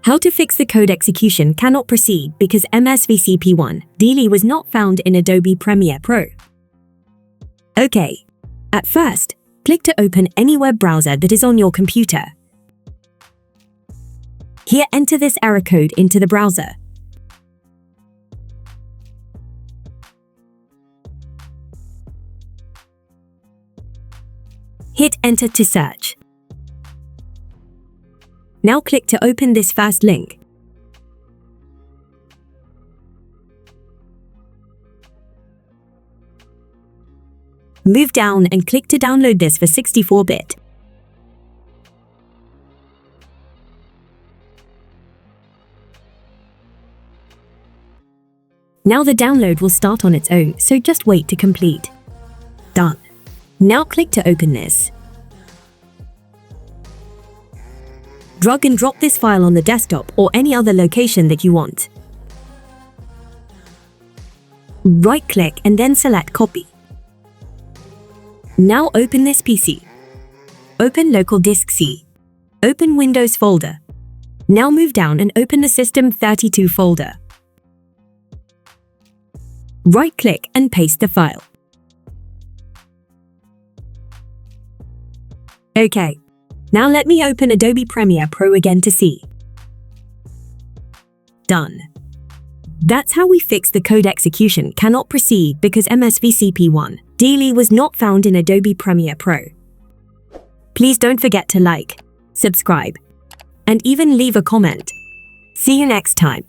How to fix the code execution cannot proceed because MSVCP110 was not found in Adobe Premiere Pro. Okay. At first, click to open any web browser that is on your computer. Here, enter this error code into the browser. Hit enter to search. Now click to open this first link. Move down and click to download this for 64-bit. Now the download will start on its own, so just wait to complete. Done. Now click to open this. Drag and drop this file on the desktop or any other location that you want. Right-click and then select Copy. Now open this PC. Open Local Disk C. Open Windows folder. Now move down and open the System32 folder. Right-click and paste the file. Okay. Now let me open Adobe Premiere Pro again to see. Done. That's how we fix the code execution cannot proceed because MSVCP110 was not found in Adobe Premiere Pro. Please don't forget to like, subscribe, and even leave a comment. See you next time.